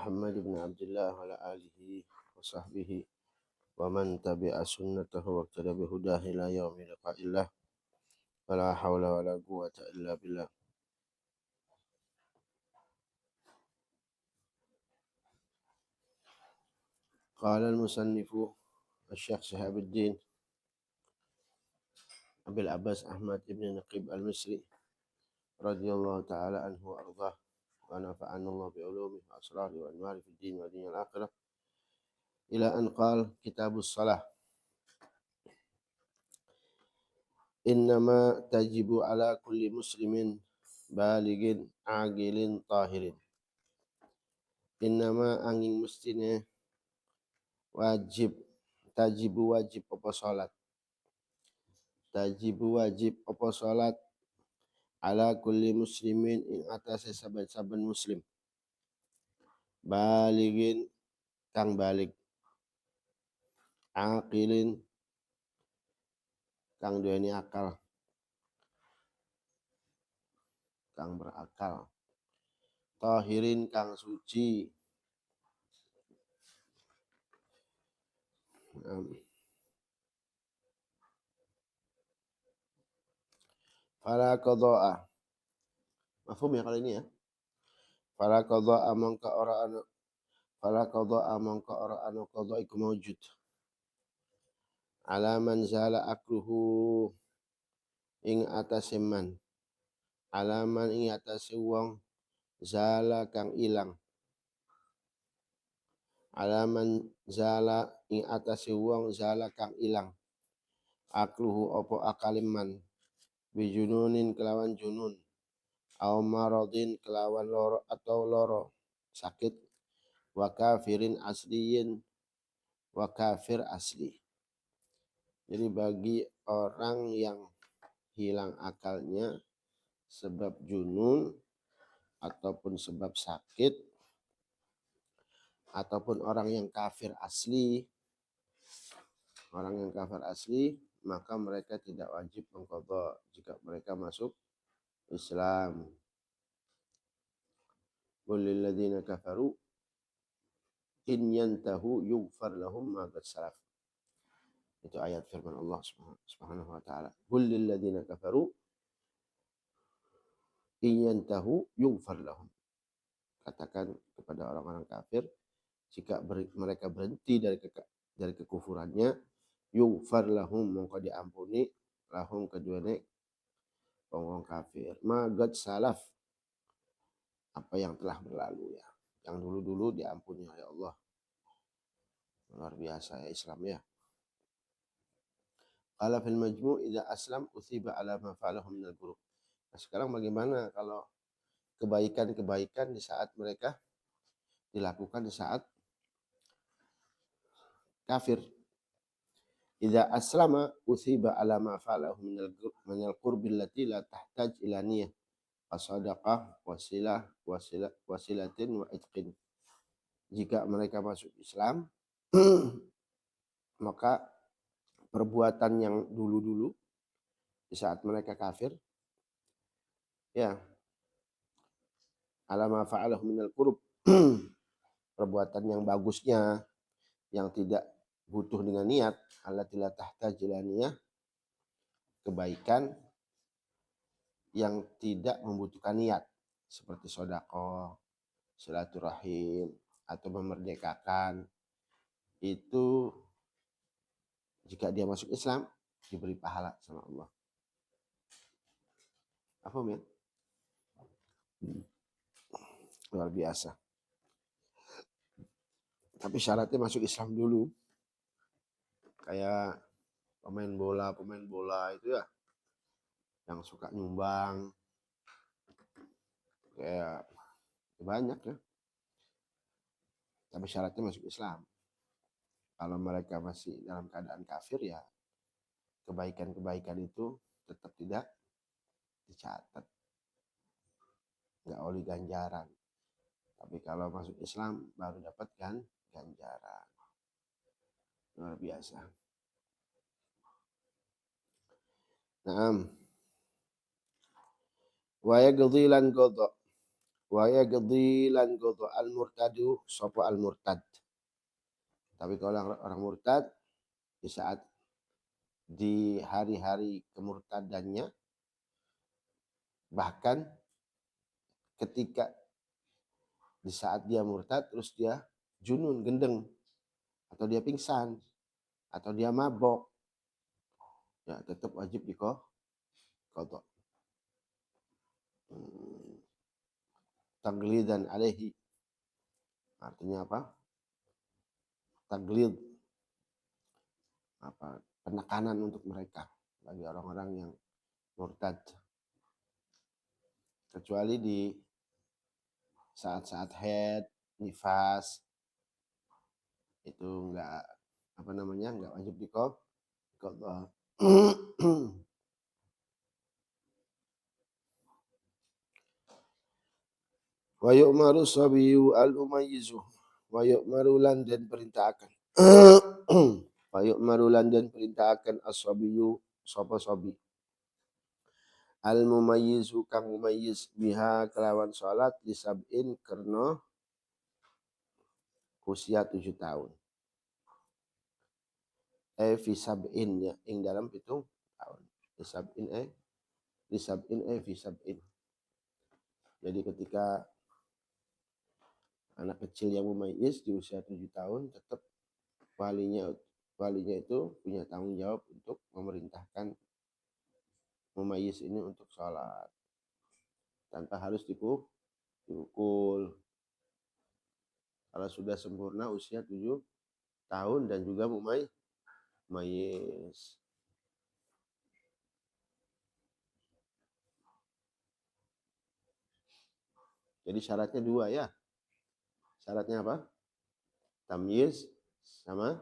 Muhammad bin Abdullah wa ala alihi wa sahbihi wa man tabi'a sunnatahu wa iqtada bi hudahu ila yaumil liqa'illah. Wala haula wala quwwata illa billah. Qala al-musannifu Asy-Syaikh Shihabuddin Abil Abbas Ahmad ibn Naqib al-Misri radhiyallahu ta'ala anhu wa ardhah wa nafa'ana Allah bi ulumihi wa asrarihi wa anwarihi fid din wa dunyal akhirah ila an qala kitabus shalah innama tajibu ala kulli muslimin baligin agilin tahirin. Innama angin mestine wajib tajibu wajib apa salat. Tajibu wajib apa salat ala kulli muslimin ing atase saben-saben muslim. Baligin kang balik. Aqilin kang duweni akal. Kang berakal. Tahirin kang suci. Fala qada'a. Mafhum ya kalau ini ya? Fala qada'a mangka ora ana. Fala qada'a mangka ora ana qada iku maujud. Ala man zala akluhu ing atase man. Alaman ing atase wong zala kang ilang. Alaman zala ing atase wong zala kang ilang. Akluhu opo akaliman. Bijununin kelawan junun. Au maradin kelawan loro atau loro sakit. Wa kafirin asliyin. Wa kafir asli. Jadi bagi orang yang hilang akalnya sebab junun ataupun sebab sakit ataupun orang yang kafir asli, maka mereka tidak wajib mengqadha jika mereka masuk Islam. Qul lil ladzina kafaru in yantahu yughfar lahum ma qad salaf. Itu ayat firman Allah Subhanahu wa taala. Qul lil ladzina kafaru in yantahu yughfar lahum. Katakan kepada orang-orang kafir, jika mereka berhenti dari kekufurannya, yughfar lahum, mongko diampuni lahum keduanya orang kafir. Magad salaf, apa yang telah berlalu ya, yang dulu-dulu diampuni oleh Allah. Luar biasa ya Islam ya. Qala fil majmu' idza aslam uthiba ala ma fa'alahu minal buruk. Nah, sekarang bagaimana kalau kebaikan-kebaikan di saat mereka dilakukan di saat kafir. Idza aslama uthiba ala ma fa'alahu minal qurbi allati la tahtaj ila niyah. As-sadaqah wasilatin wa itqin. Jika mereka masuk Islam maka perbuatan yang dulu-dulu di saat mereka kafir ya ala ma fa'alahu minal qurb perbuatan yang bagusnya yang tidak butuh dengan niat, allati la tahtaj ila niyah, kebaikan yang tidak membutuhkan niat seperti sedekah, silaturahim atau memerdekakan, itu jika dia masuk Islam diberi pahala sama Allah. Apa ya? Luar biasa. Tapi syaratnya masuk Islam dulu. Kayak pemain bola itu ya, yang suka nyumbang, kayak banyak ya. Tapi syaratnya masuk Islam. Kalau mereka masih dalam keadaan kafir ya kebaikan-kebaikan itu tetap tidak dicatat. Nggak oleh ganjaran. Tapi kalau masuk Islam baru dapatkan ganjaran. Luar biasa. Naam. Wa yaqdilan qadha. wa yaqdi lan qada al murtadu sapa al murtad. Tapi kalau orang murtad di saat di hari-hari kemurtadannya, bahkan ketika di saat dia murtad terus dia junun gendeng atau dia pingsan atau dia mabok, ya tetap wajib diqadha. Taglidan alaihi, artinya apa? Taglid, apa, penekanan untuk mereka bagi orang-orang yang murtad, kecuali di saat-saat haid, nifas, itu enggak, apa namanya, enggak wajib diqadha. Wa yu'maru sabiyu al-umayyizu, wa yu'maru lan den perintahkan. Wa yu'maru lan den perintahkan as-sabiyu sapa sabi. Al-mumayyizu kang mumayyiz biha kelawan salat li sab'in karena usia 7 tahun. Fi sab'in, ya, ing dalam 7 tahun. Li sab'in fi sab'in. Jadi ketika anak kecil yang mumayyiz di usia 7 tahun, tetap walinya itu punya tanggung jawab untuk memerintahkan mumayyiz ini untuk sholat tanpa harus dipukul. Kalau sudah sempurna usia 7 tahun dan juga mumayyiz. Jadi syaratnya 2, ya. Syaratnya apa? Tamyiz sama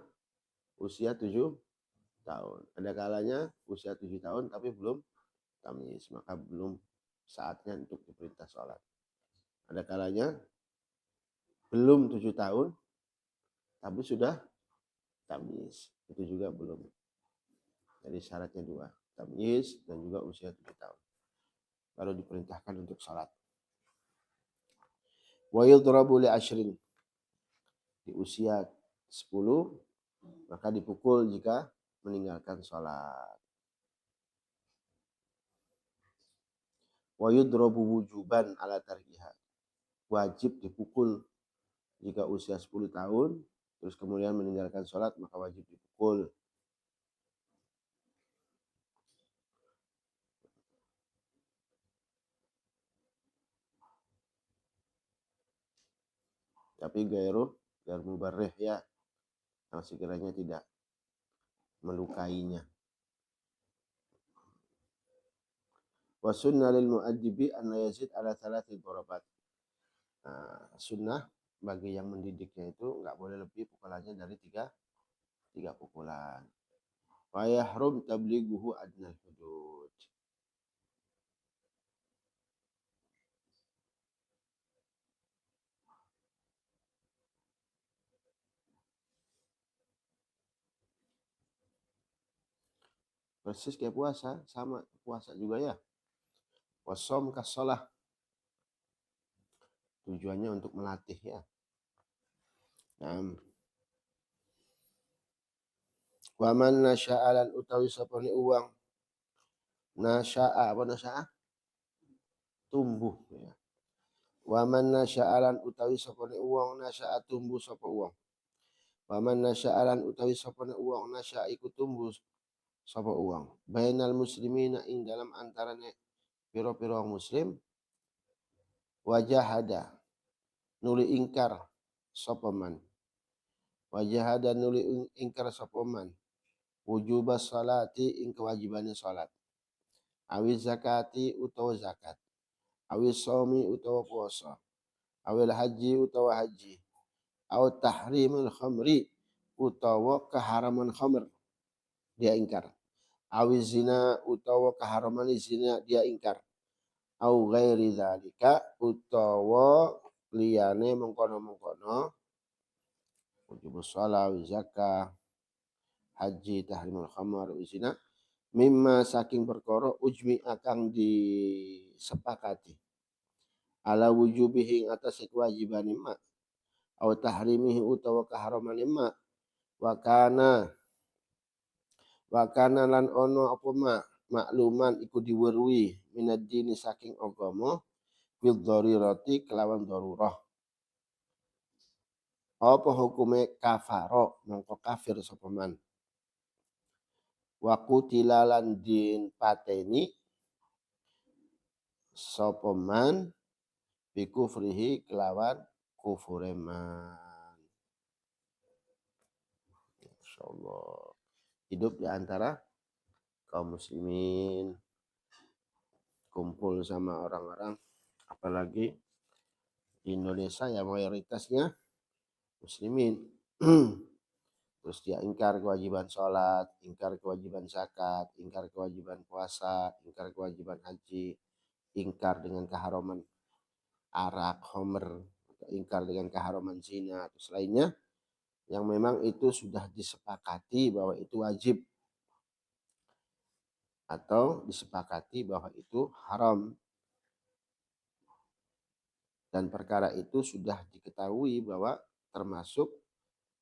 usia 7 tahun. Ada kalanya usia 7 tahun tapi belum tamyiz, maka belum saatnya untuk diperintah sholat. Ada kalanya belum 7 tahun tapi sudah tamyiz, itu juga belum. Jadi syaratnya 2, tamyiz dan juga usia 7 tahun. Baru diperintahkan untuk sholat. Wa yudrabu li ashrin, di usia 10 maka dipukul jika meninggalkan sholat. Wa yudrabu wujuban ala tarkiha, wajib dipukul jika usia 10 tahun terus kemudian meninggalkan sholat, maka wajib dipukul. Tapi gairu mubarrih, ya, yang sekiranya tidak melukainya. Wa sunnah lil mu'addibi an la yazid ala 3 darabat. Nah, sunnah bagi yang mendidiknya itu enggak boleh lebih pukulannya dari 3 pukulan. Wa yahrum tablighuhu adnal hudud. Persis kayak puasa, sama puasa juga, ya. Wasom kasolah, tujuannya untuk melatih, ya. Nah, waman nasya'alan utawi sapane uang, nasya'a, apa nasya'a? Tumbuh, ya. Waman nasya'alan utawi sapane uang, nasya'a tumbuh sapa uang. Waman nasya'alan utawi sapane uang, nasya'a iku tumbuh sapa uang. Bainal muslimina, ing dalam antarane piro-piro muslim, wajahada nuli ingkar sapa man. Wajahada nuli ingkar sapa man wujubas salati, ing kewajibane salat. Awiz zakati utawa zakat. Awiz shaumi utawa puasa. Awil haji utawa haji. Aw tahrimul khamri utawa keharaman khamr, dia ingkar. Awiz zina utawa keharaman zina, dia ingkar. Aw ghairi dzalika utawa liyane mengkono-mengkono, wujubus shalah, zakah, haji, tahrimul khamr, zina, mimma saking perkara ujmi akang disepakati, ala wujubihi atas kewajiban mak aw tahrimihi utawa kaharaman mak wa kana lan ono apa mak makluman iku diweruhi minad dini saking agama bil dharirati kelawan darurah. Apa hukume kafaro mongko kafir sapa man. Wa qutila lan din pateni sapa man bi kufrihi kelawan kufure man. Insyaallah hidup di antara kaum muslimin, kumpul sama orang-orang apalagi di Indonesia yang mayoritasnya muslimin. Terus dia ingkar kewajiban sholat, ingkar kewajiban zakat, ingkar kewajiban puasa, ingkar kewajiban haji, ingkar dengan keharaman arak, homer, ingkar dengan keharaman zina, atau lainnya yang memang itu sudah disepakati bahwa itu wajib atau disepakati bahwa itu haram. Dan perkara itu sudah diketahui bahwa termasuk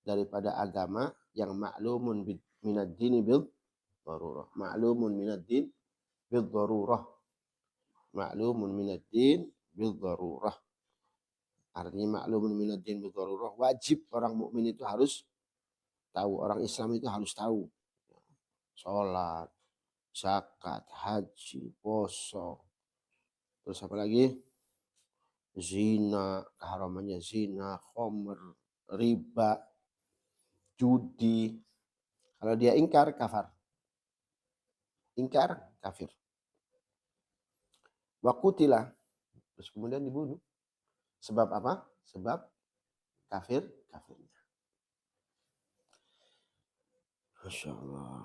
daripada agama yang maklumun minad dini bil darurah. Maklumun minad din bil darurah. Maklumun minad din bil darurah. Artinya maklumun minad din bil darurah. Wajib orang mukmin itu harus tahu. Orang Islam itu harus tahu. Sholat, zakat, haji, poso. Terus apa lagi? Zina, keharamannya zina, khomer, riba, judi. Kalau dia ingkar, kafar. Ingkar, kafir. Wakutilah. Terus kemudian dibunuh. Sebab apa? Sebab kafirnya. Masya Allah.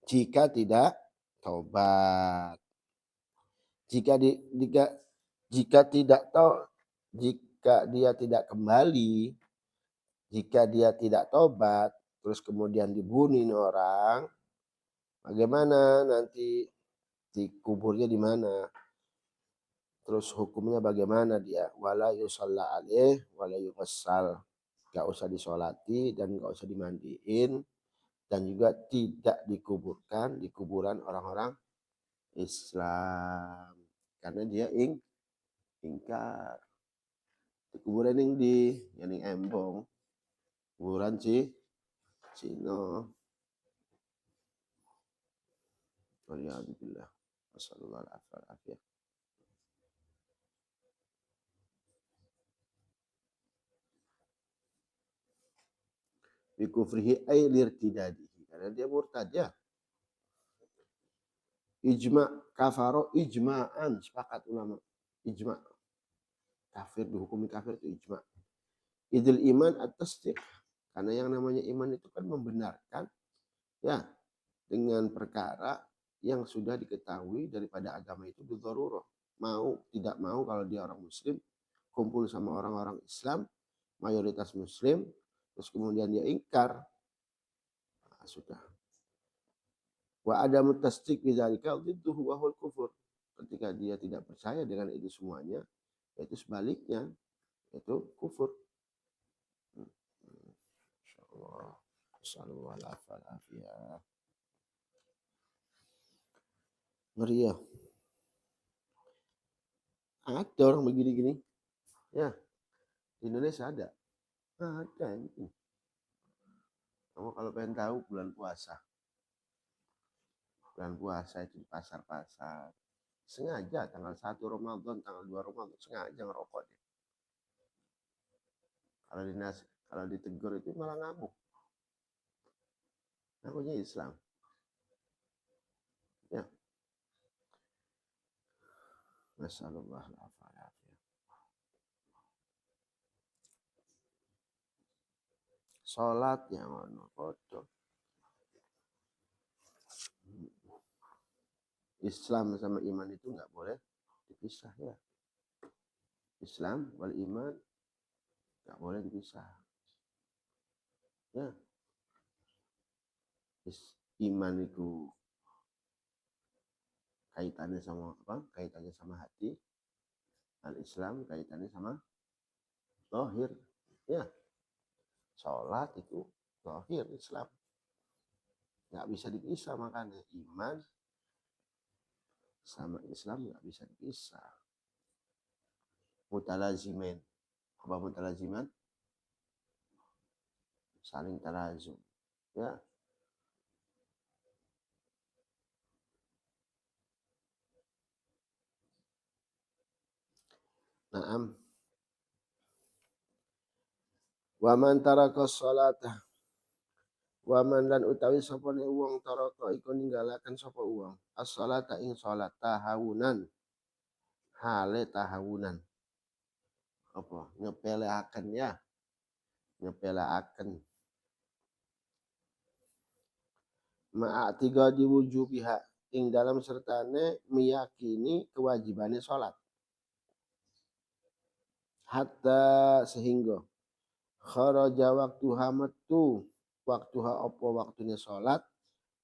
Jika tidak taubat. Jika dia tidak kembali, jika dia tidak tobat, terus kemudian dibunuh orang, bagaimana nanti dikuburnya di mana? Terus hukumnya bagaimana dia? Wala yusalla alaih, wala yughsal. Gak usah disolati dan gak usah dimandiin. Dan juga tidak dikuburkan di kuburan orang-orang Islam. Karena dia ingkar. Di kuburan yang di Embong. Kuburan Cino. Waliyahzubillah. Wassalamualaikum. Bikufrihi ay lirtidadihi. Karena dia murtad ya. Ijma kafaro ijma'an. Sepakat ulama. Ijma. Kafir dihukumi kafir itu ijma. Idul iman at-tasdiq. Karena yang namanya iman itu kan membenarkan ya dengan perkara yang sudah diketahui daripada agama itu bidzarurah. Mau tidak mau kalau dia orang muslim kumpul sama orang-orang Islam mayoritas muslim terus kemudian dia ingkar sudah. Wa adamu tasdiq bidzalika dzidduhu wa huwal kufur. Ketika dia tidak percaya dengan itu semuanya, itu sebaliknya, itu kufur. Insyaallah. Assalamualaikum. Ngeri ya. Ada orang begini-gini. Ya, di Indonesia ada. Ada ini. Kamu kalau pengen tahu bulan puasa. Bulan puasa itu di pasar-pasar. Sengaja tanggal 1 Ramadan, tanggal 2 Ramadan sengaja ngerokok dia. Kalau ditegur itu malah ngamuk. Ngakunya Islam. Ya. Masyaallah. Sholat yang ono foto. Islam sama iman itu nggak boleh dipisah ya. Islam wal iman nggak boleh dipisah. Ya. Iman itu kaitannya sama apa? Kaitannya sama hati. Al-Islam kaitannya sama zahir. Ya, sholat itu zahir Islam. Nggak bisa dipisah, makanya iman sama Islam nggak bisa dipisah. Mutalazimin. Apa mutalaziman? Saling talazum. Ya. Naam. Waman taraka sholata. Waman lan utawi sapa ne wong taraka iku ninggalaken sapa wong as-sholata ing sholat tahawunan. Hale tahawunan. Apa? Nyepeleaken ya. Nyepeleaken. Ma'atiga diwujubiha ing dalam sertane meyakini kewajibannya sholat. Hatta sehingga kharaja waktuha metu waktuha apa waktunya sholat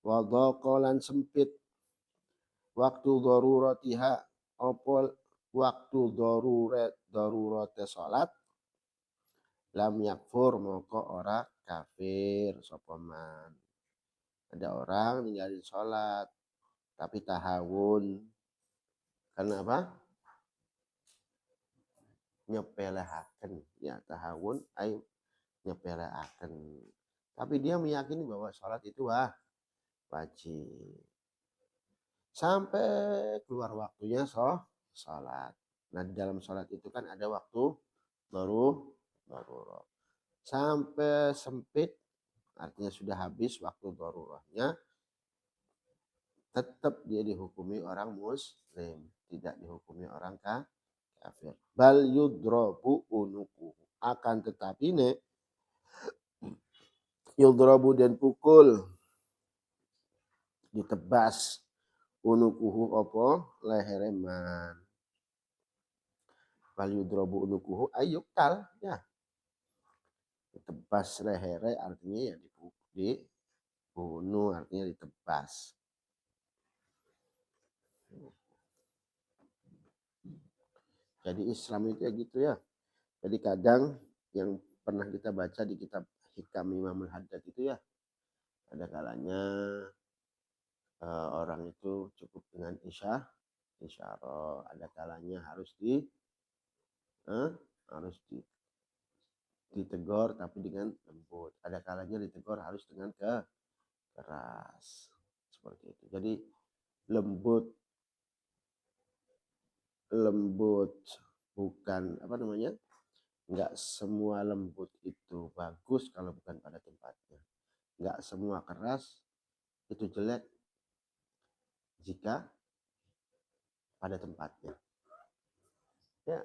wadhaqa lan sempit waktu daruratiha apa waktu darurate sholat lam yakfur moko ora kafir sapa man. Ada orang ninggalin sholat tapi tahawun karena apa? Nyepelehaken ya, tahawun ay nyepelehaken. Tapi dia meyakini bahwa sholat itu wajib. Sampai keluar waktunya sholat. Nah di dalam sholat itu kan ada waktu baru. Sampai sempit artinya sudah habis waktu darurahnya, tetap dia dihukumi orang muslim, tidak dihukumi orang kafir. Bal yudrabu unuku, akan tetapi ne yudrabu dan pukul ditebas unukuhu apa lehereman. Bal yudrabu unukuhu ayuktal ya. Ditebas lehere artinya ya dibunuh artinya ditebas. Jadi Islam itu ya gitu ya. Jadi kadang yang pernah kita baca di kitab Hikam Imamul Haddad itu ya, ada kalanya orang itu cukup dengan isyarah, ada kalanya harus ditegur tapi dengan lembut, ada kalanya ditegur harus dengan keras seperti itu. Jadi lembut bukan apa namanya, nggak semua lembut itu bagus kalau bukan pada tempatnya, nggak semua keras itu jelek jika pada tempatnya ya.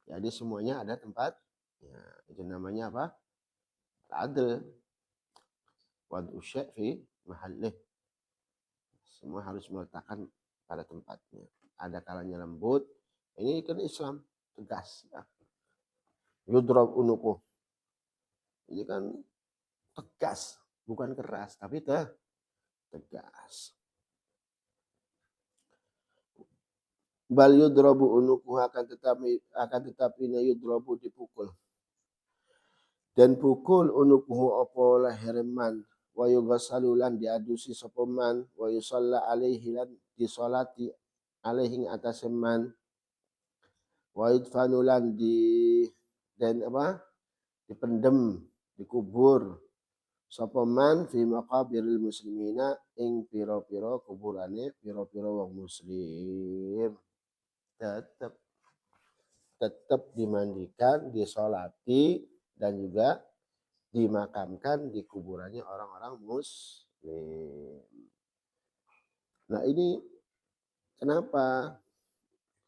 Jadi semuanya ada tempat ya, itu namanya apa? Adil wad'u syai' fi mahallih. Semua harus meletakkan pada tempatnya. Ada kalanya lembut. Ini kan Islam tegas ya. Yudrab unuku. Ini kan tegas, bukan keras tapi tegas. Bal yudrabu unuku akan tetapi yudrabu dipukul. Dan pukul unukuhu apa leherman wa yughsalu lan diadusi sapa man wa yusalla alaihi lan disolati alaihi atas man wa yudfanu lan dan apa dipendem dikubur sapa man fi maqabiril muslimina ing pira-pira kuburane pira-pira wong muslim. tetap dimandikan, disolati dan juga dimakamkan di kuburannya orang-orang muslim. Nah ini kenapa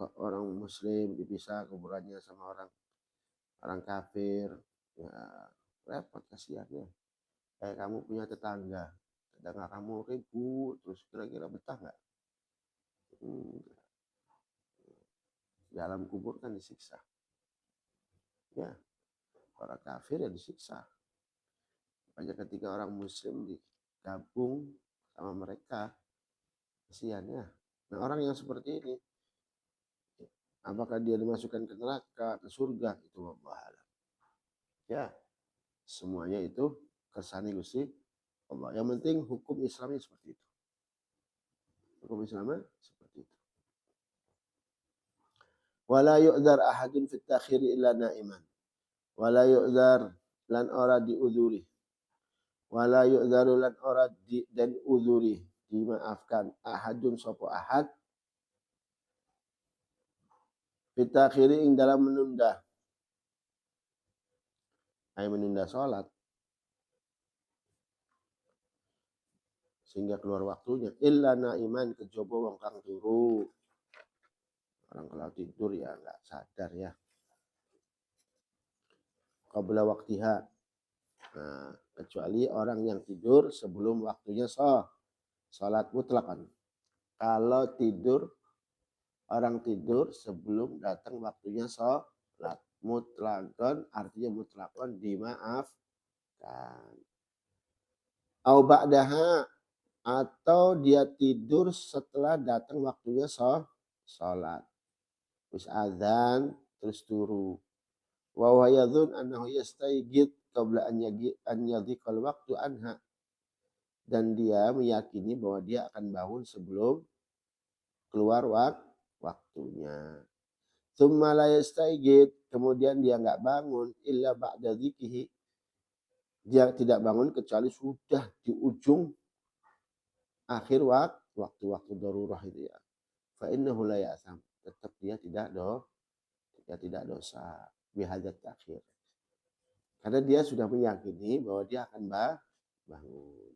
kok orang muslim dipisah kuburannya sama orang kafir? Ya repot kasihannya. Kayak kamu punya tetangga kamu ribut terus kira-kira betah nggak? Dalam kubur kan disiksa. Ya, orang kafir ya disiksa. Makanya ketika orang muslim digabung sama mereka, kasihan ya. Nah orang yang seperti ini Apakah dia dimasukkan ke neraka, ke surga, itu wallahu a'lam. Ya, semuanya itu kersane Gusti Allah. Yang penting hukum Islamnya seperti itu. Hukum Islamnya seperti itu. Wala yu'dzar ahadun fit takhiri illa na'iman. Wala yu'dzar lan ora diuzuri. Wala yu'dzaru lan ora dan uzuri, dimaafkan ahadun sapa ahad fit takhiri ing dalam menunda. Ay menunda salat sehingga keluar waktunya, illa naiman kejaba wong kang turu. Orang kalau tidur ya enggak sadar ya. Qabla waktiha. Nah, kecuali orang yang tidur sebelum waktunya salat mutlakan. Kalau tidur, orang tidur sebelum datang waktunya salat mutlakon, artinya mutlakon dimaafkan. Au ba'daha, atau dia tidur setelah datang waktunya salat. Terus azan, terus turu. Wa huwa yadhun annahu yastaygid qabla an yadhiqal waqtu anha. Dan dia meyakini bahwa dia akan bangun sebelum keluar waktunya. Tsumma la yastaygid, kemudian dia enggak bangun illa ba'da dzikrihi. Dia tidak bangun kecuali sudah di ujung akhir waktu darurah itu ya. Fa innahu la ya'sam. Tetap dia tidak dosa bihadzat takhir. Karena dia sudah meyakini bahwa dia akan bangun.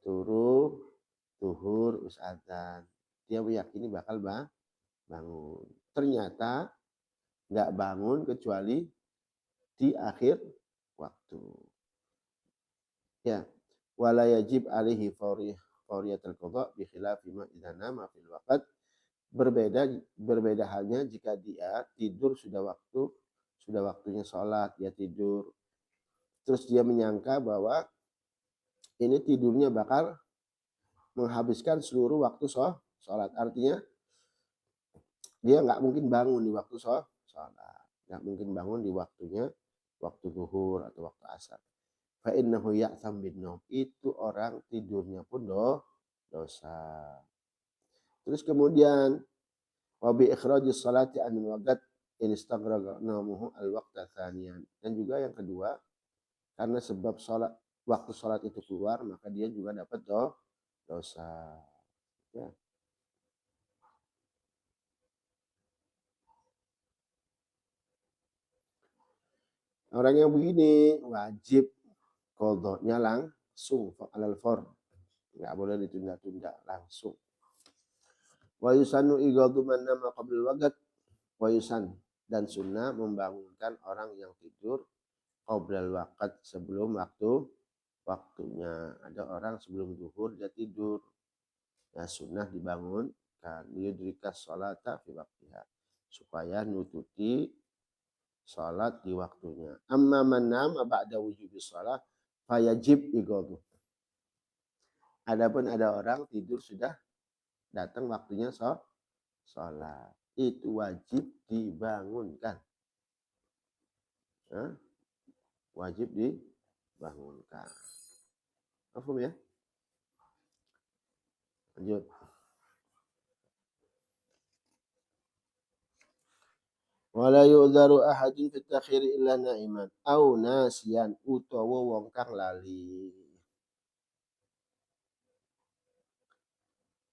Turu, zuhur, adzan. Dia meyakini bakal bangun. Ternyata nggak bangun kecuali di akhir waktu. Ya, wala yajib alaihi fawriyatul qada bi khilafi ma idza nama fil waqt. Berbeda halnya jika dia tidur sudah waktunya sholat, dia tidur. Terus dia menyangka bahwa ini tidurnya bakal menghabiskan seluruh waktu sholat. Artinya dia nggak mungkin bangun di waktu sholat. Nggak mungkin bangun di waktu zuhur atau waktu asar. Fa innahu ya'tham bin naum. Itu orang tidurnya pun dosa. Terus kemudian wa bi ikhrajis salati anil waqt in istaghraqa naumuhu al waqta tsaniyan. Dan juga yang kedua, karena sebab waktu sholat itu keluar, maka dia juga dapat dosa. Ya. Orang yang begini wajib qadanya langsung alal fard. Enggak boleh ditunda-tunda, langsung. Wa yusannu ighadhu man nama qabla waqt wa yusan, dan sunnah membangunkan orang yang tidur qabla waqt, sebelum waktunya. Ada orang sebelum zuhur dia tidur. Ya sunnah dibangunkan liyudrikas sholata fi waqtiha, supaya nututi salat di waktunya. Amma man nama ba'da wujubis shalah fayajib ighadhu. Adapun ada orang tidur sudah datang waktunya sholat, itu wajib dibangunkan. Wajib dibangunkan. Paham ya? Lanjut. Wala yu'dzaru ahadun fit takhir illa na'iman au nasiyan, utawa wong kang lali.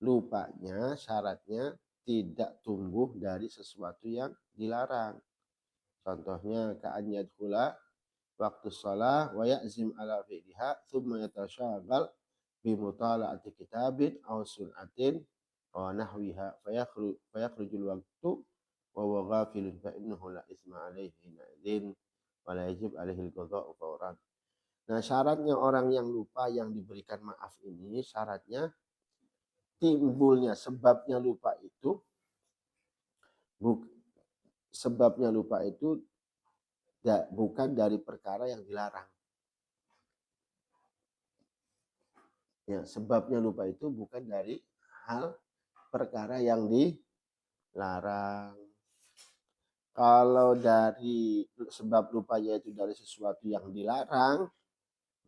Lupanya syaratnya tidak tumbuh dari sesuatu yang dilarang. Contohnya ka'an yadkhula waktu shalah wa ya'zim ala fi'liha thumma yatasyaghal bi mutala'ati kitabin aw sun'atin wa nahwiha fayakhrujul waqtu wa huwa ghafilun fa innahu la itsma alaihi idzin wa la yajib alaihi al-qada'u fawran. Nah, syaratnya orang yang lupa yang diberikan maaf ini, syaratnya timbulnya sebabnya lupa itu bukan dari perkara yang dilarang. Ya, sebabnya lupa itu bukan dari hal perkara yang dilarang. Kalau dari sebab lupanya itu dari sesuatu yang dilarang,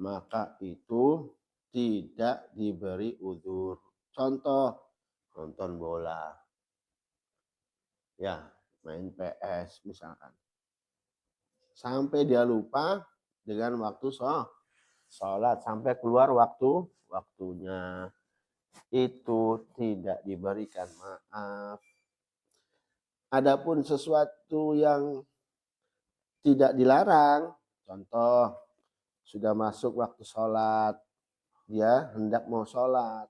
maka itu tidak diberi uzur. Contoh, nonton bola, ya main PS misalkan. Sampai dia lupa dengan waktu sholat, sampai keluar waktunya. Itu tidak diberikan maaf. Adapun sesuatu yang tidak dilarang, contoh sudah masuk waktu sholat, dia hendak mau sholat,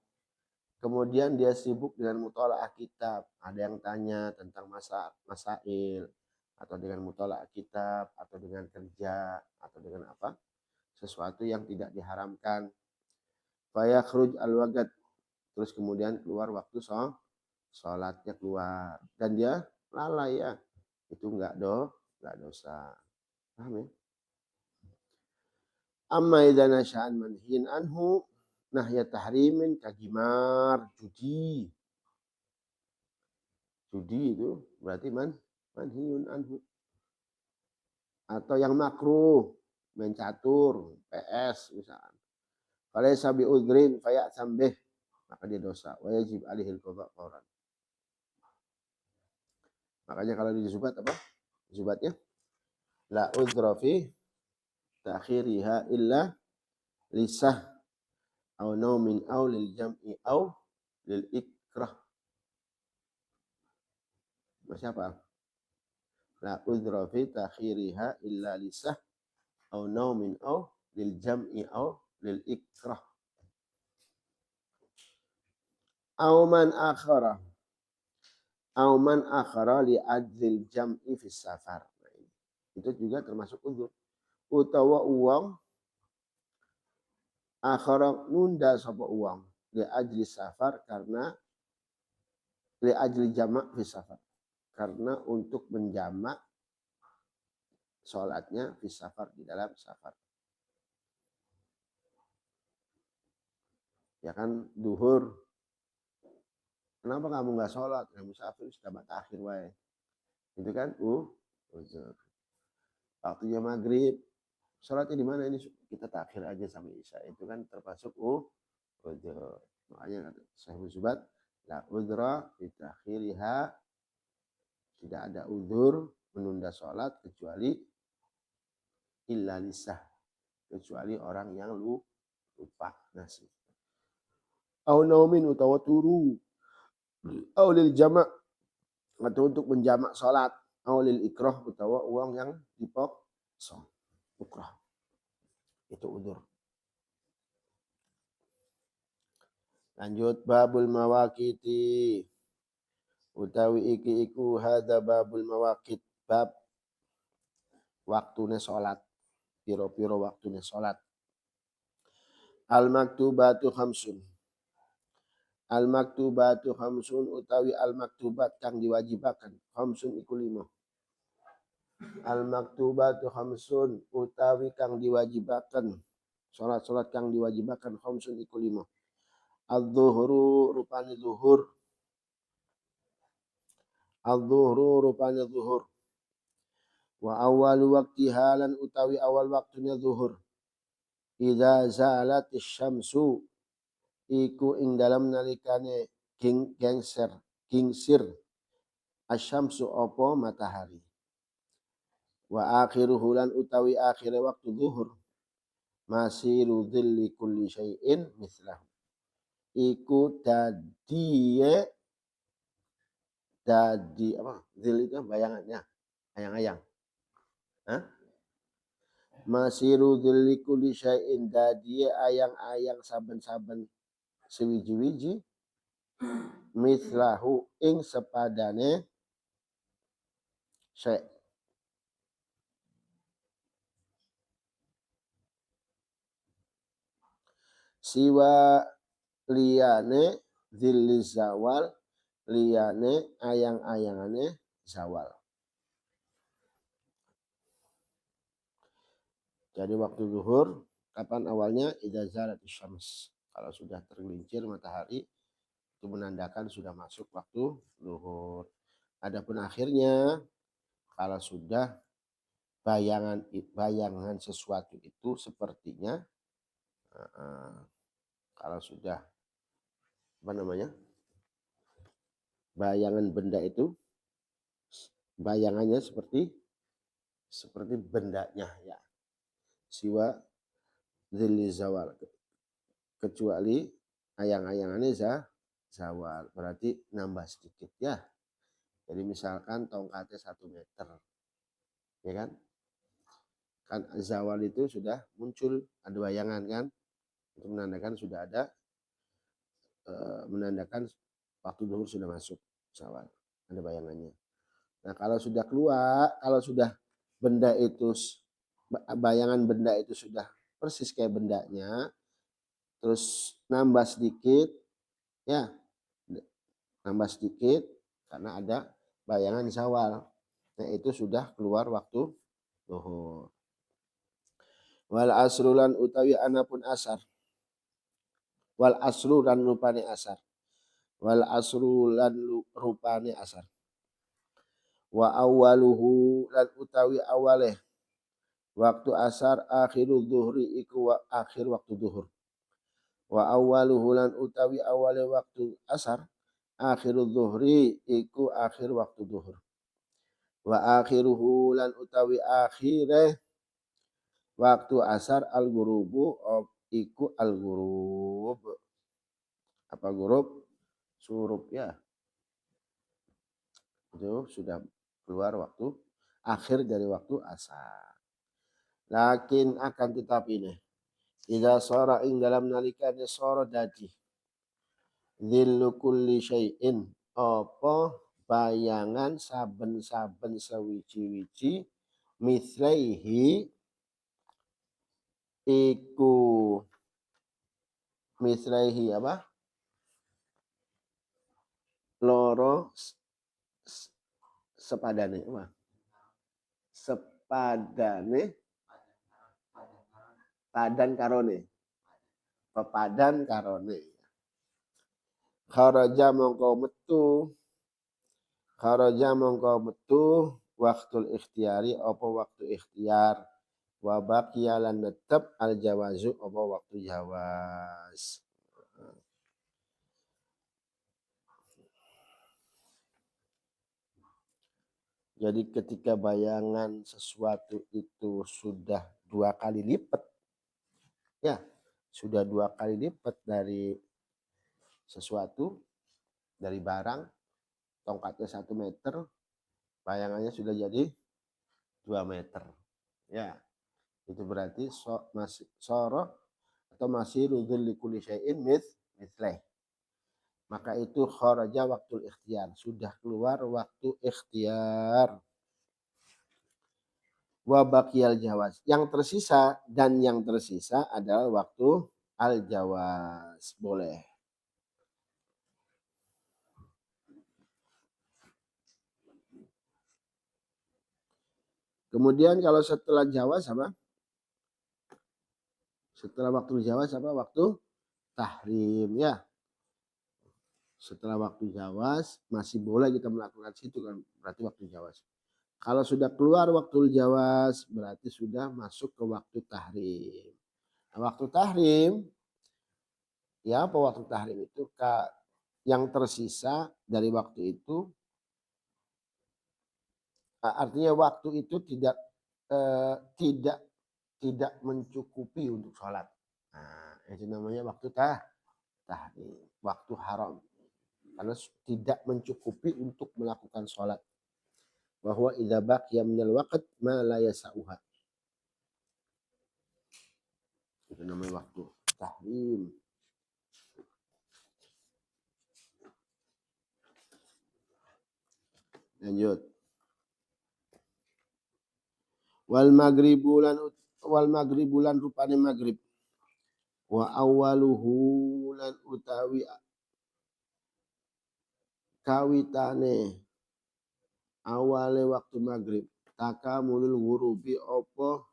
kemudian dia sibuk dengan mutolaah kitab, ada yang tanya tentang masail, atau dengan mutolaah kitab, atau dengan kerja, atau dengan apa, sesuatu yang tidak diharamkan. Fayakhruj al-waqt, terus kemudian keluar waktu sholatnya keluar, dan dia lalai, ya itu enggak dosa. Paham ya? Amma idza nasya'an manhiin anhu nahya tahrimin kagimar, judi. Judi itu berarti manhiyun anhu. Atau yang makruh, main catur, PS misalnya. Falaysa bi udhrin faya'sam bih, maka dia dosa. Wa yajib alaihi al-qadha fawran. Makanya kalau di Zubat apa? Zubatnya la udhra fi ta'khiriha illa lisah au naumin au lil jam'i au lil ikrah. Siapa? La udhra fi ta'khiriha illa lisah au naumin au lil jam'i au lil ikrah. Au man akhara li ajlil jam'i fi safar. Nah, itu juga termasuk uzur. Utawa uang akhara nunda sapa uang li ajli safar, karena li ajli jamak fi safar, karena untuk menjamak sholatnya fi safar, di dalam safar. Ya kan, duhur, kenapa kamu nggak sholat? Ya musafir sudah takhir wae. Itu kan uzur. Waktunya maghrib, sholatnya di mana ini? Kita takhir aja sampai isya. Itu kan termasuk uzur. Makanya Sahih Zubat, la udra fi takhiriha, tidak ada uzur menunda sholat kecuali illa lisah, kecuali orang yang lupa nasi. Au naumin, utawa turu, au lil jama', atau untuk menjamak sholat, au lil ikrah, utawa uang yang dipaksa, ikrah, itu udzur. Lanjut, babul mawaqiti, utawi iki iku hada babul mawaqit, bab waktune sholat, piro-piro waktune sholat. Al maktubatu khamsun, al maktubatu khamsun, utawi al maktubat kang diwajibakan, khamsun iku 5. Al maktubatu khamsun, utawi kang diwajibakan, salat-salat kang diwajibakan, khamsun iku 5. Az-zuhru, rupane zuhur. Az-zuhru, rupane zuhur. Wa awwalu waqtiha, lan utawi awal waktunya zuhur. Idza zalatis syamsu, iku ing dalam nalikane gingsir asyamsu apa matahari. Wa akhiruhu, lan utawi akhire waktu zuhur, masiru dhilli kulli syai'in mislahu, iku dadi apa? Zil itu bayangannya, ayang-ayang. Hah? Masiru dhilli kulli syai'in, dadi ayang-ayang saben-saben sewiji-wiji, mislahu ing sepadane syai'. Siwa liyane dhilli zawal, liyane ayang-ayangane zawal. Jadi waktu zuhur kapan awalnya? Idza zalatis syams, kalau sudah tergelincir matahari, itu menandakan sudah masuk waktu zuhur. Adapun akhirnya kalau sudah bayangan sesuatu itu sepertinya kalau sudah apa namanya, bayangan benda itu bayangannya seperti bendanya ya. Siwa zilli zawal, kecuali ayang-ayangannya zawal, berarti nambah sedikit ya. Jadi misalkan tongkatnya 1 meter, ya kan? Kan zawal itu sudah muncul, ada bayangan kan? Itu menandakan sudah ada, menandakan waktu zuhur sudah masuk zawal, ada bayangannya. Nah kalau sudah keluar, kalau sudah benda itu, bayangan benda itu sudah persis kayak bendanya, terus nambah sedikit, ya nambah sedikit karena ada bayangan zawal. Nah itu sudah keluar waktu zuhur. Wal asrulan utawi anapun asar. Wal asru lan rupane asar. Wal asru lan rupane asar. Wa awaluhu lan utawi awaleh waktu asar akhirul zuhri iku akhir waktu zuhur. Wa awaluhu lan utawi awale waktu asar akhirul zuhri iku akhir waktu zuhur. Wa akhiruhu lan utawi akhire waktu asar al gurubu iku al gurub. Apa gurub? Surup ya. Itu sudah keluar waktu akhir dari waktu asar. Lakin akan tetapi nih, idza sara ing dalam nalikane sara dadi dzillu kulli syai'in, apa bayangan saben-saben sewiji-wiji mislaihi iku mislaihi apa? Loro sepadane apa? Sepadane padan karone. Pepadan karone. Kharaja mongko metu waktul ikhtiyari apa waktu ikhtiar, wa baqiya lan netep al jawazu apa waktu jawaz. Jadi ketika bayangan sesuatu itu sudah 2 kali lipat, ya sudah 2 kali lipat dari sesuatu, dari barang, tongkatnya 1 meter, bayangannya sudah jadi 2 meter. Ya, itu berarti masih soro atau masih rudul likuli syai'in mithleh. Maka itu kharaja waktu ikhtiar, sudah keluar waktu ikhtiar. Wa baqiyal jawaz, yang tersisa adalah waktu al jawaz, boleh. Kemudian kalau setelah jawaz apa? Setelah waktu jawaz apa? Waktu tahrim ya. Setelah waktu jawaz masih boleh kita melakukan situ kan, berarti waktu jawaz. Kalau sudah keluar waktu jawaz berarti sudah masuk ke waktu tahrim. Nah, waktu tahrim ya apa waktu tahrim itu? Yang tersisa dari waktu itu, artinya waktu itu tidak mencukupi untuk sholat. Nah, itu namanya waktu tahrim, waktu haram. Karena tidak mencukupi untuk melakukan sholat. Bahwa idza baqiya minal waqt ma la yasa'uha. Itu namanya waktu tahrim. Lanjut. Wal maghribulan rupane maghrib. Wa awwaluhu lan utawi kawitane awale waktu maghrib. Takamulul ghurubi opo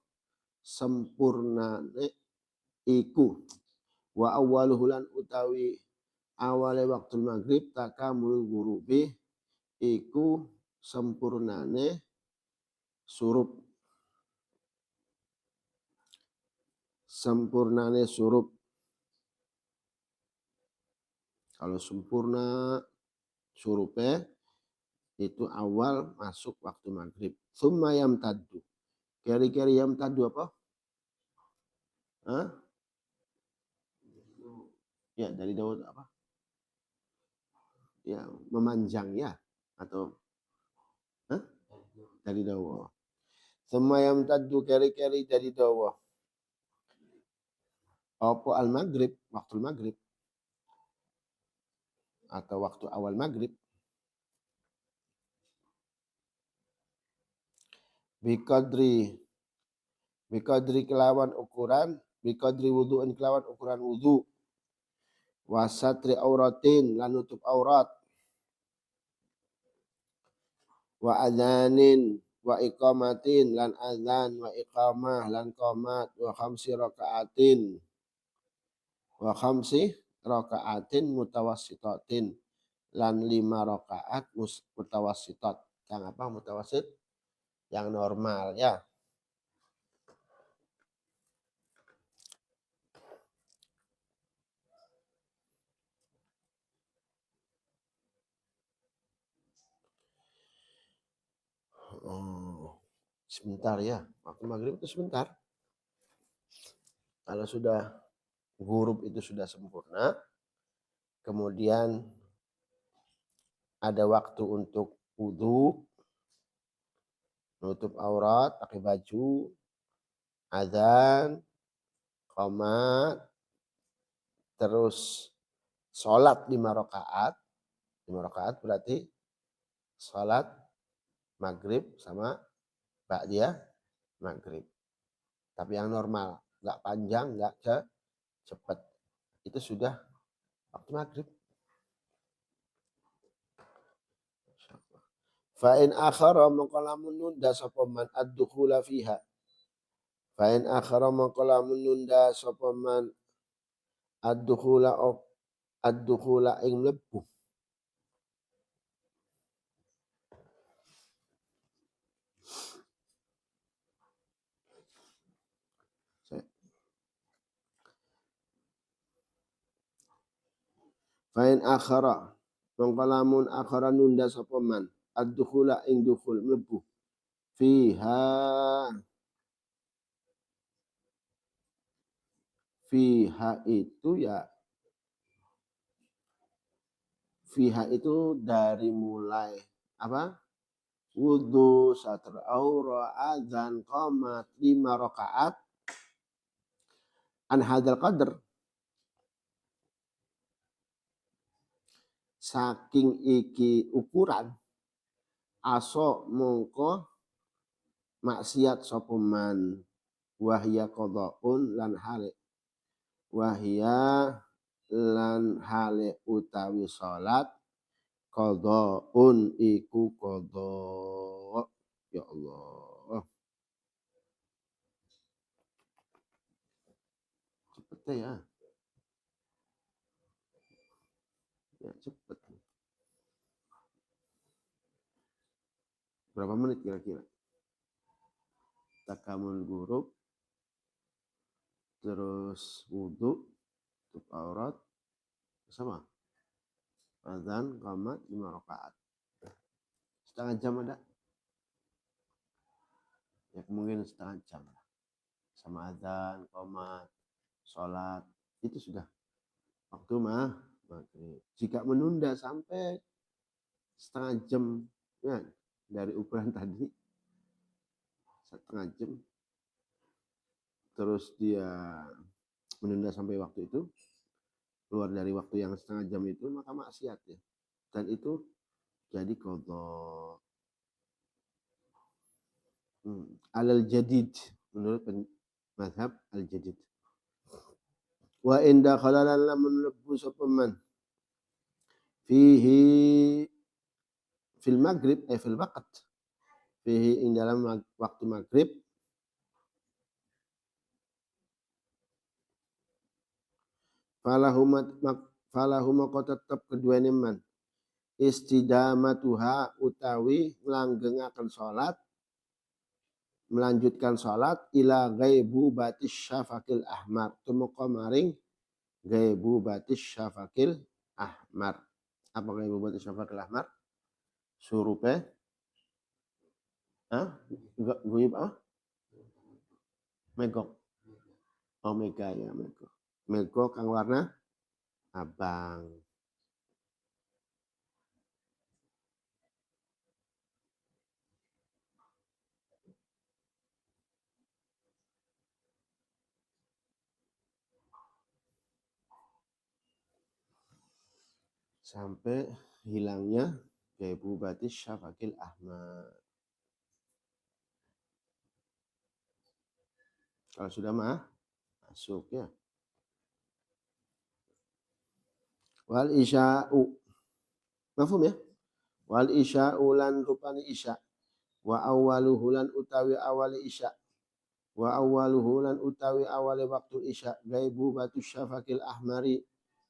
sempurnane iku. Wa awwaluhu lan utawi awale waktu maghrib takamulul ghurubi iku sempurnane surup. Sempurnane surup. Kalau sempurna surupnya itu awal masuk waktu maghrib. Summa yamtaddu. Keri-keri yamtaddu apa? Hah? Ya, dari Daud apa? Ya, memanjang ya atau hah? Dari Daud. Summa yamtaddu keri-keri dari Daud. Apa al-maghrib, waktu maghrib atau waktu awal maghrib. Biqadri kelawan ukuran, biqadri wudu'in kelawan ukuran wudu. Wasatri auratin lan nutup aurat. Wa adzanin wa iqamatin lan adzan wa iqamah lan qomat wa khamsi rakaatin mutawassitatin lan 5 rakaat mutawassitat. Yang apa mutawassit? Yang normal ya. Oh, sebentar ya. Waktu maghrib itu sebentar. Kalau sudah ghurub itu sudah sempurna, kemudian ada waktu untuk wudhu, nutup aurat, pakai baju, azan, qomat, terus sholat 5 rakaat. 5 rakaat berarti sholat maghrib sama ba'diyah maghrib. Tapi yang normal, nggak panjang, nggak cepat. Itu sudah waktu maghrib. Fa'in akhara mongko lamun nunda sapa man ad-dukhula fiha. Fa'in akhara mongko lamun nunda sapa man ad-dukhula ing mlebu. Fa'in akhara mongko lamun akhara nunda sapa man ad-dukhula ing dukhul mlebu. Fiha itu ya, fiha itu dari mulai apa? Wudhu, satur aura, azan, qomat, 5 rakaat. An hadzal qadr. Saking iki ukuran aso mongko maksiat sapa man wahya qadaun lan hale wahya lan hale utawi salat qadaun iku qada. Ya Allah, cepet ya. Ya cepet. Berapa menit kira-kira? Takamul ghurub, terus wudhu, tutup aurat, sama azan, qomat, 5 rakaat. Setengah jam ada? Ya mungkin setengah jam. Sama azan, qomat, sholat, itu sudah waktu maghrib. Jika menunda sampai setengah jam ya, dari ukuran tadi, setengah jam, terus dia menunda sampai waktu itu, keluar dari waktu yang setengah jam itu, maka maksiat ya. Dan itu jadi qadha. Alal jadid menurut mazhab al jadid. Wa inda khalalan lamun lebu sapa man fihi fil maghrib fil waqt fihi ing dalam waktu maghrib falahuma kau tetap keduanya man istidamatuha utawi langgengaken salat melanjutkan salat ila ghaibubatis syafaqil ahmar tumeka maring ghaibubatis syafaqil ahmar. Apa ghaibubatis syafaqil ahmar? Surupe guyub megok. Oh mega ya megok. Megok kang warna abang. Sampai hilangnya ghaibubatis syafaqil ahmar. Kalau sudah masuk ya. Wal isya'u. Mafhum ya? Wal isya'u lan rupani isya. Wa awwaluhu lan utawi awali isya. Wa awwaluhu lan utawi awali waktu isya. Ghaibubatis syafaqil ahmari.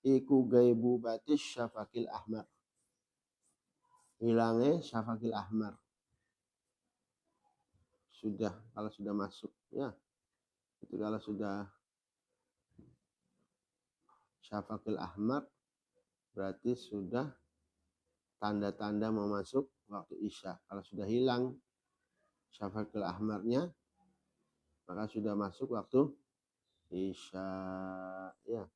Iku ghaibubatis syafaqil ahmar. Hilangnya syafaqil ahmar. Sudah, kalau sudah masuk ya. Itu kalau sudah syafaqil ahmar berarti sudah tanda-tanda mau masuk waktu isya. Kalau sudah hilang syafaqil ahmarnya maka sudah masuk waktu isya ya.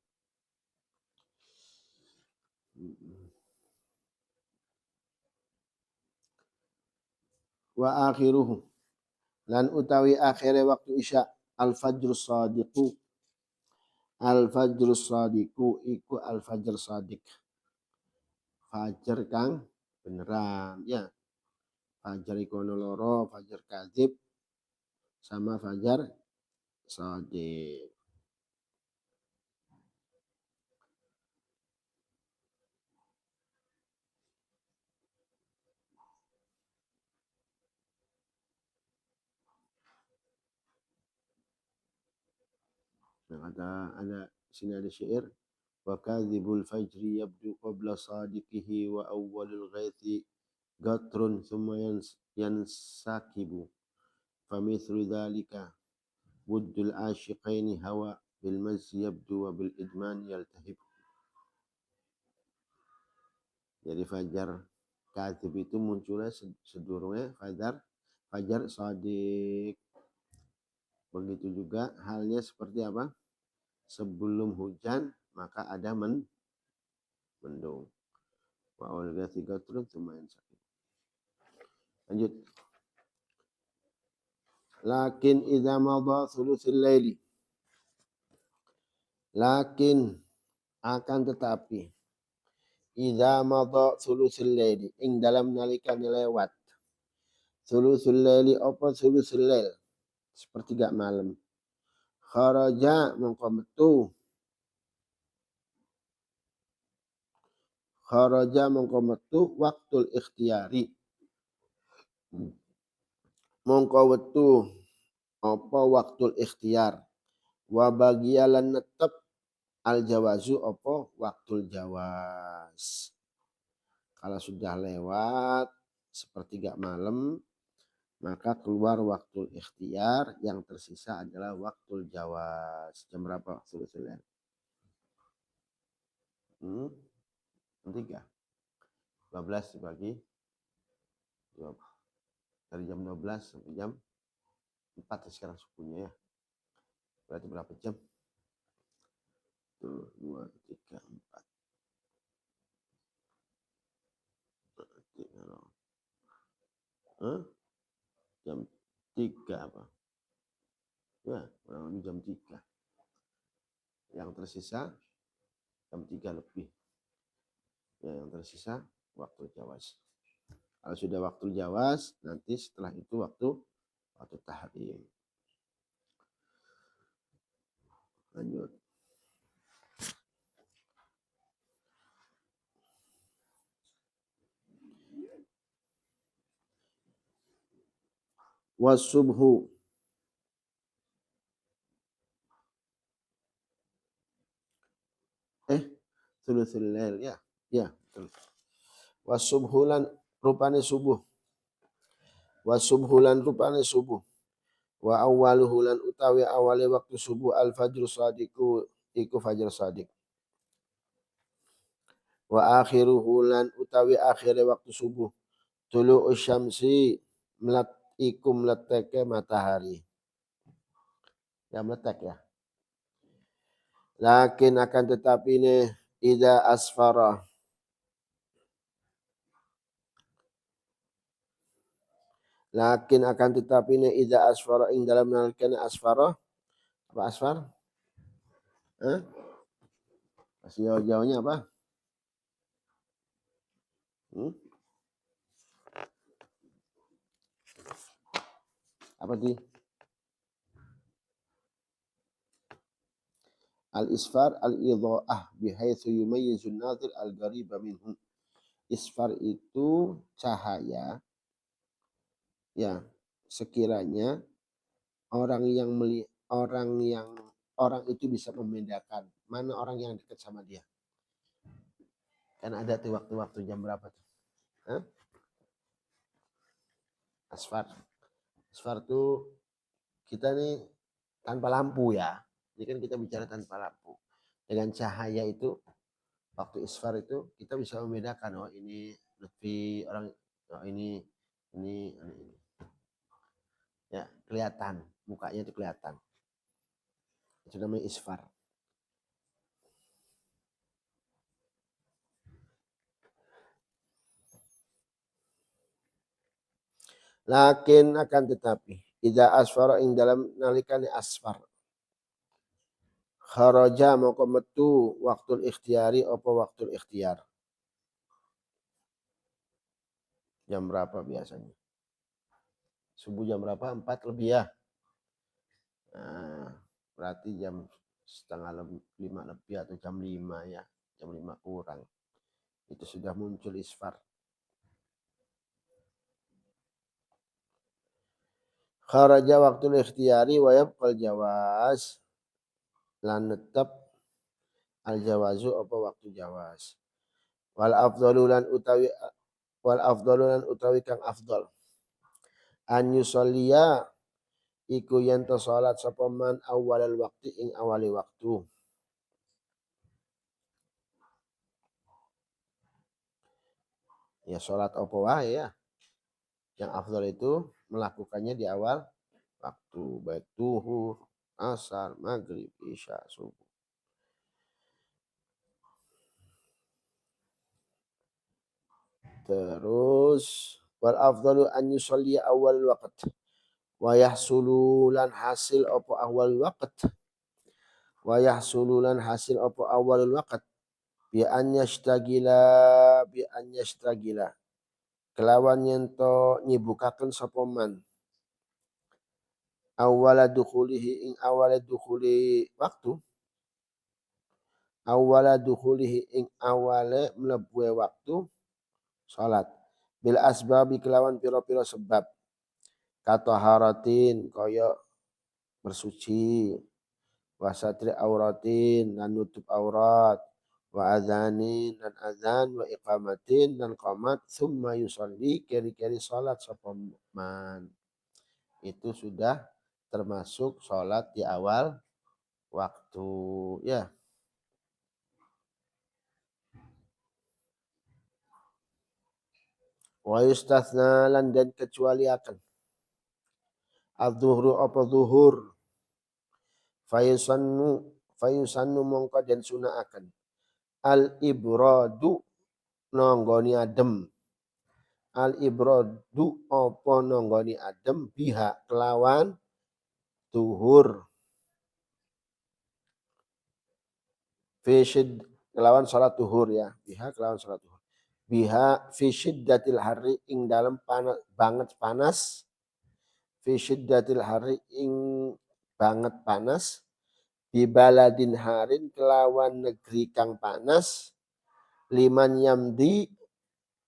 Wa akhiruhu lan utawi akhire waktu isya al fajr sadiqu. Al fajr sadiqu iku al fajr sadiq. Fajar kang beneran ya. Fajar iku ono loro, fajar kadzib sama fajar shadiq. Nah, ada sini ada syair wa kadzibul fajri yabdu qabla sadiqihi wa awwalul ghaithi gatrun thumma yansakibu famithlu dhalika wuddul ashiqaini hawa bil mazzi yabdu wa bil idman yaltahib. Jadi fajar kadzib itu munculnya sedurungnya fajar shadiq. Begitu juga halnya seperti apa? Sebelum hujan maka ada mendung. Wa ulga tiga turun lumayan sakit. Lanjut. Lakin idza madha thuluthil laili. Lakin akan tetapi idza madha thuluthil laili ing dalam nalikane lewat. Thuluthul laili apa thuluthul lail? Sepertiga malam. Kharaja mongko metu. Kharaja mongko metu waktul ikhtiyari. Mongko wetu apa waktul ikhtiyar. Wa bagialan netep al jawazu apa waktul jawaz. Kalau sudah lewat sepertiga malam maka keluar waktu ikhtiar, yang tersisa adalah waktu jawaz. Jam berapa waktu ikhtiar? Jam 3. 12 dibagi 2. Dari jam 12 sampai jam 4 sekarang subuhnya ya. Berarti berapa jam? 1, 2, 3, 4. Jam 3 apa? Ya, kurang lebih jam 3. Yang tersisa jam 3 lebih. Ya, yang tersisa waktu jawaz. Kalau sudah waktu jawaz, nanti setelah itu waktu tahrim. Lanjut. Wasubhu. Thuluthul lail ya. Ya, betul. Wasubhulan rupane subuh. Wasubhulan rupane subuh. Wa awwaluhu lan utawi awale waktu subuh al fajr shadiqu iku fajar shadiq. Wa akhiruhu lan utawi akhire waktu subuh tulu syamsi iku mleteke matahari. Ya meletek ya. Lakin akan tetapi ini ida asfara. Lakin akan tetapi ini ida asfara ing dalam nalikane asfara. Apa asfar? Hah? Masih jauh-jauhnya apa? Hmm? Apa di? Al-isfar al-idha'ah bihaitsu yumayyizun nadhir al-ghariba minhu. Isfar itu cahaya ya sekiranya orang yang orang itu bisa membedakan mana orang yang dekat sama dia. Kan ada tuh waktu-waktu jam berapa tuh? Hah? Asfar. Asfar tuh kita nih tanpa lampu ya. Ini kan kita bicara tanpa lampu. Dengan cahaya itu waktu isfar itu kita bisa membedakan oh ini lebih orang oh ini. Ya, kelihatan mukanya itu kelihatan. Itu namanya isfar. Lakin akan tetapi ida asfara ing dalam nalikane asfar kharaja moko metu waktul ikhtiyari apa waktul ikhtiyar. Jam berapa biasanya? Subuh jam berapa? 4 lebih ya. Nah, berarti jam setengah 5 lebih atau jam 5 ya. Jam 5 kurang. Itu sudah muncul isfar. Kharaja waktul ikhtiyari wa yabqal jawaz. Lan netep al jawazu apa waktu jawaz. Wal afdalu lan utawi kang afdal. An yusalliya iku yen to salat sapa man awalal waqti ing awali waktu. Ya salat apa wae ya. Yang afdal itu melakukannya di awal waktu baik zuhur, asar, maghrib, isya, subuh. Terus wal afdalu an yusalli awal waqt wa yahsulu lan hasil apa awal waqt wa yahsulu lan hasil apa awal waqt bi an yashtagila kelawan yen to nyibukaken sapa man awala dukhulihi ing awale dukhuli waktu awala dukhulihi ing awale mlebu waktu salat bil asbabi kelawan pira-pira sebab kataharatin kaya bersuci wasatri auratin dan nutup aurat wa adzanin dan azan wa iqamatin dan qamat summa yusalli keri-keri salat sapa man itu sudah termasuk salat di awal waktu ya. Wa yustathna lan dan kecuali akan adzuhru apa zuhur fayusannu mongko den sunaaken al ibradu nonggoni adem al ibradu apa nonggoni adem biha kelawan zuhur fisid kelawan salat zuhur ya biha kelawan salat zuhur biha fi syiddatil hari ing dalam panas banget panas fi syiddatil hari ing banget panas di baladin harin kelawan negeri kang panas liman yamdi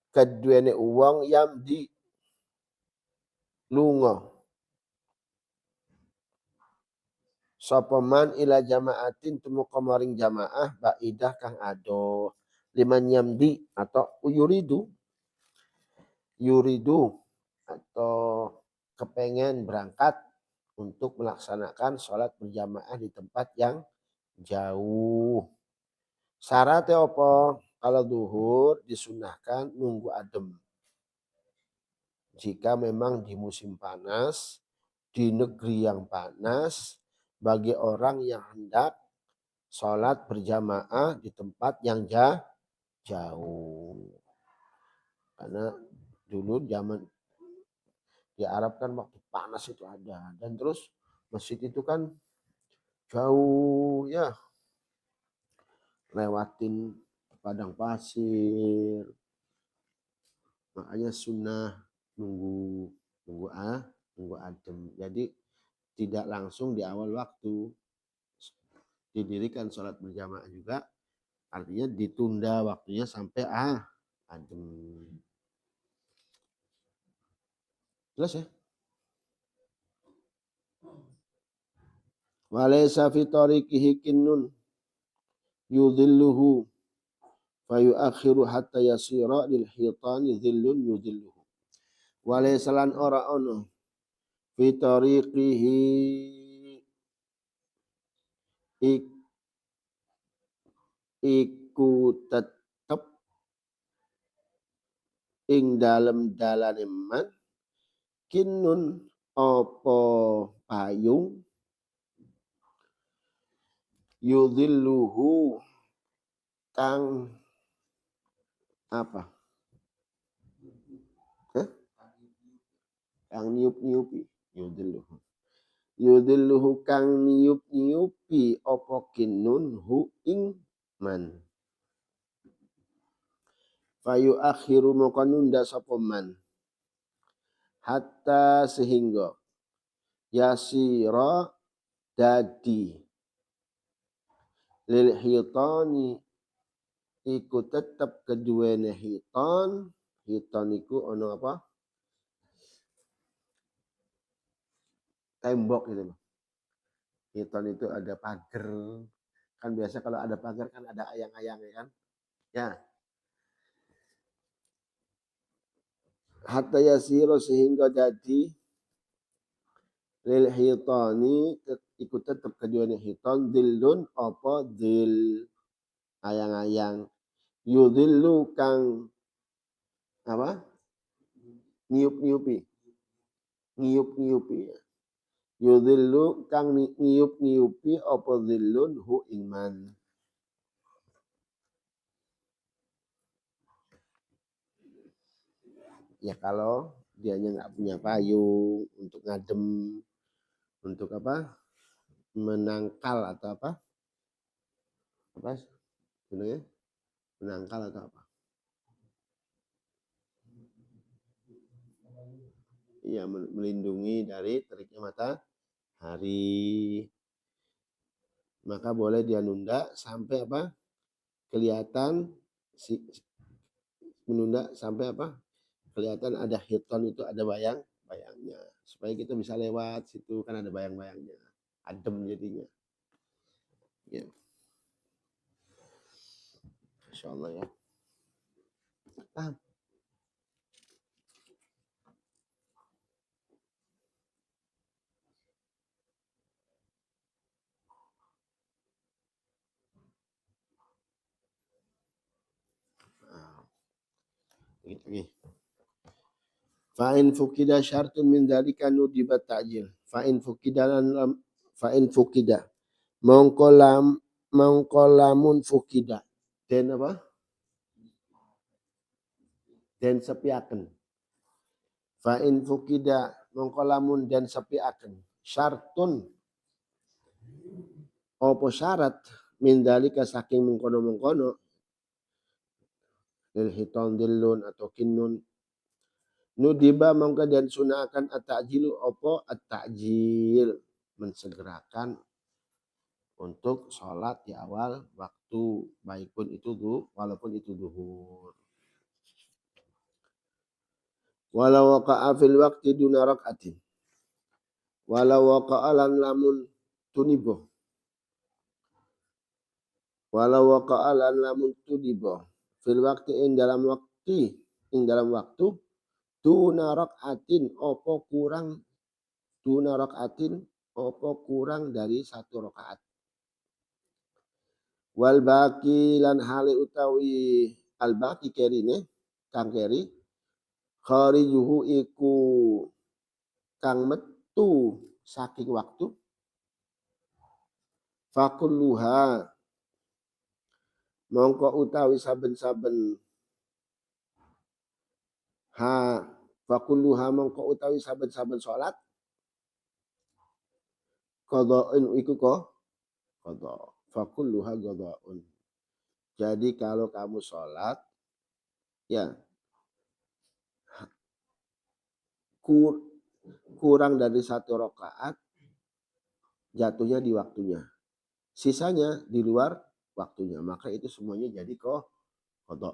keduene uang yamdi lunga sapa man ila jamaatin tumeka maring jamaah baidah kang ado liman yamdi atau yuridu atau kepengen berangkat untuk melaksanakan sholat berjamaah di tempat yang jauh. Syaratnya apa? Kalau duhur disunahkan nunggu adem. Jika memang di musim panas, di negeri yang panas, bagi orang yang hendak sholat berjamaah di tempat yang jauh. Karena dulu zaman di Arab kan waktu panas itu ada. Dan terus masjid itu kan jauh ya. Lewatin padang pasir. Makanya sunnah nunggu adem. Jadi tidak langsung di awal waktu didirikan sholat berjamaah juga, artinya ditunda waktunya sampai adem. Jelas ya? Walaysa fi tariqihi kinnun yudhilluhu fayuakhiru hatta yasira lil hitani dhillun yudhilluhu. Walaysa lan ora ono fi tariqihi iku tetep ing dalem dalane man kinnun apa payung yudhilluhu kang apa? Kang niup-niupi yudhilluhu. Yudhilluhu kang niup-niupi apa kinnun hu ing man. Fayu akhiru maka nunda sapa man. Hatta sehingga yasira dadi lil hitani iku tetep keduwene hitan. Hitan iku ono apa? Tembok gitu loh. Hitan itu ada pagar. Kan biasa kalau ada pagar kan ada ayang-ayangnya kan. Ya. Hatta yasira sehingga jadi lil hitani iku tetep keduwene hitan dillun apa dil ayang-ayang yudhillu kang apa? Niup-niupi. Ngiup-ngiupi. Yudhillu kang ngiup-ngiupi apa dhillun hu iman. Ya kalau dianya nggak punya payung untuk ngadem, untuk apa? Menangkal atau apa? Apa sebenarnya? Menangkal atau apa? Iya, melindungi dari teriknya matahari. Maka boleh dia nunda sampai apa? Kelihatan menunda sampai apa? Kelihatan ada hiton itu ada bayangnya supaya kita bisa lewat situ kan ada bayang-bayangnya, adem jadinya. Ya. Insya Allah ya. Paham? Gitu. Fa'in fukida syartun min dzalika nudiba ta'jil. Fa'in fukida mongko lamun fukida. Den apa? Den sepiaken. Fa'in fukida mongko lamun den sepiaken. Syartun apa syarat min dzalika saking mengkono-mengkono lil hiton dillun atau kinnun nudiba mongko dan sunahkan at-ta'jilu apa at-ta'jil mensegerakan untuk sholat di awal waktu baik pun itu walaupun itu duhur. Walau waqa'a fil waqti duna rak'atin. Walau waqa'a lan lamun tunibo. Walau waqa'a lan lamun tunibo. Fil waqti ing dalam waktu duna rak'atin opo kurang duna rakaatin apa kurang dari 1 rakaat. Wal baqi lan hale utawi al baqi kerine kang keri kharijuhu iku kang metu saking waktu fakulluha mongko utawi saben-saben ha fakulluha mongko utawi saben-saben salat qadha'un iku qadha fakulluha qadha'un. Jadi kalau kamu salat ya kurang dari 1 rakaat jatuhnya di waktunya. Sisanya di luar waktunya. Maka itu semuanya jadi qadha.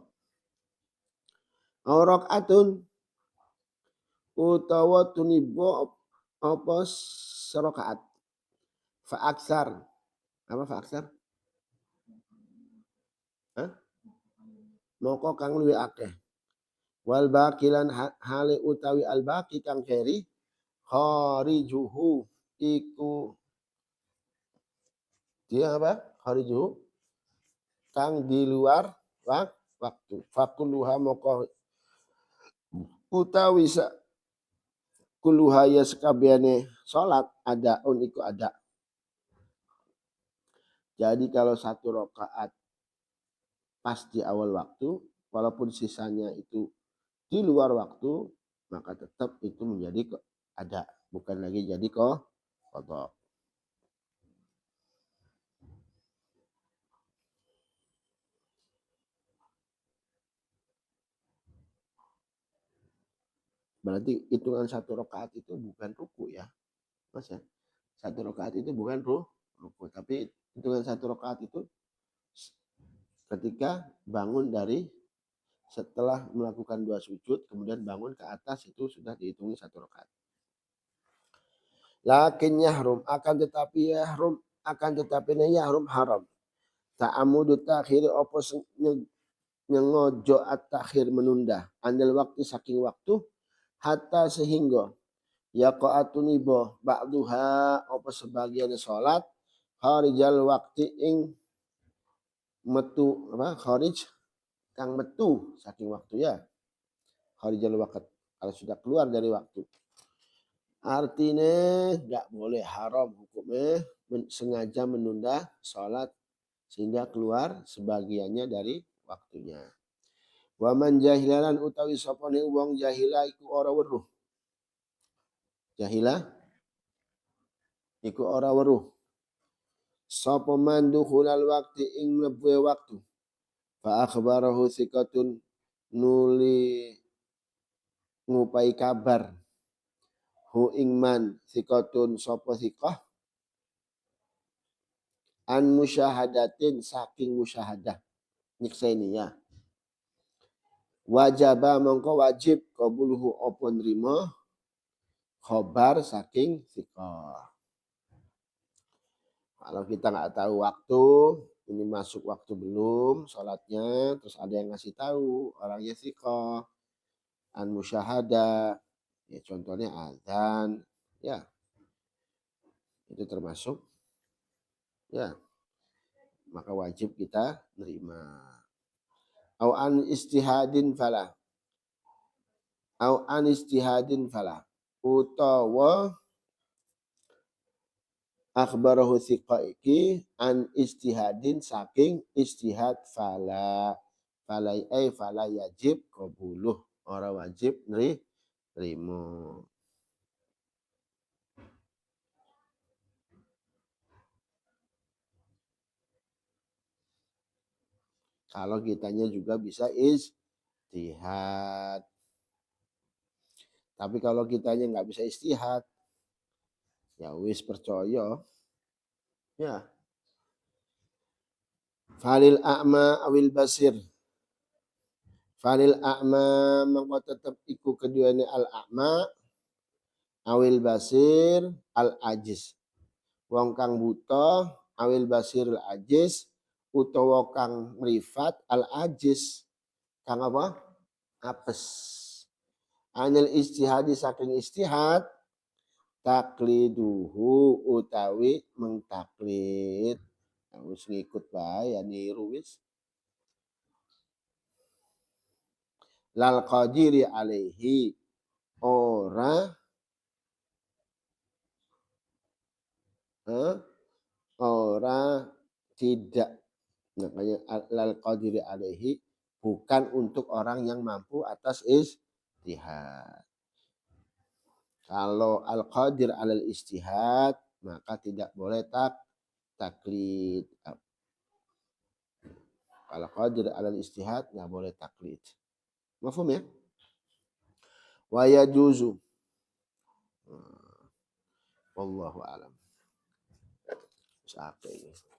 Au rakaatun utawa tunibo apa serakaat. Fa aksar. Apa fa aksar? Hah? Moko kang luwih akeh. Wal baqilan hale utawi al baqi kang keri kharijuhu iku dia apa? Kharijuhu kang di luar waktu. Fakuluha moko utawi kuluha ya sekabiane salat adaun iku ada. Jadi kalau 1 rakaat pas di awal waktu, walaupun sisanya itu di luar waktu, maka tetap itu menjadi ada, bukan lagi jadi qadha. Berarti hitungan 1 rakaat itu bukan ruku ya, Mas ya. 1 rakaat itu bukan ruku, tapi hitungan 1 rakaat itu ketika bangun dari setelah melakukan 2 sujud kemudian bangun ke atas itu sudah dihitungi 1 rakaat. Lakin yahrum akan tetapi yahrum haram. Ta'amudu takhir apa nyengojo at-takhir menunda andal waktu saking waktu hatta sehingga yaqa'atunibo ba'duha apa sebagian salat kharijal waktu ing metu apa kharij kang metu saking waktu ya. Kharijal waqt kalau sudah keluar dari waktu. Artinya nggak boleh haram hukumnya sengaja menunda sholat sehingga keluar sebagiannya dari waktunya. Waman jahilan utawi sopone wong jahila iku ora weruh. Jahila iku ora weruh. Sapa man dukhulal waqti ing mlebu waktu. Fa akhbarahu thiqatun nuli ngupai kabar hu ingman thiqatun sapa thiqah an musyahadatin saking musyahadah nyiksa ini ya. Wajaba mongko wajib qabuluhu apa nrimo khobar saking thiqah. Kalau kita nggak tahu waktu, ini masuk waktu belum sholatnya, terus ada yang ngasih tahu orangnya thiqah, an musyahadah, ya contohnya azan, ya itu termasuk, ya maka wajib kita nerima. Au an istihadin falah, au an istihadin falah, utawa akhbarahu thiqa iki an istihadin saking istihad fala fala yajib qabuluh ora wajib nrimo. Kalau kitanya juga bisa istihad. Tapi kalau kitanya nggak bisa istihad, ya wis percaya. Ya. Falil a'ma awil basir. Falil a'ma mengko tetep iku keduane al a'ma awil basir al ajiz. Wong kang buta awil basir al ajiz utawa kang mrifat al ajiz. Kang apa? Apes. Anil istihadi saking istihad takliduhu utawi mengtaklid. Wis ngikut bae ya niru wis. Lal qadiri alaihi ora ora tidak, makanya lal qadiri alaihi bukan untuk orang yang mampu atas ijtihad. Kalau al qadir alal ijtihad maka tidak boleh taklid. Kalau qadir alal ijtihad nggak boleh taklid. Mafhum ya? Wa yajuzu. Wallahu alam. Sampai ini.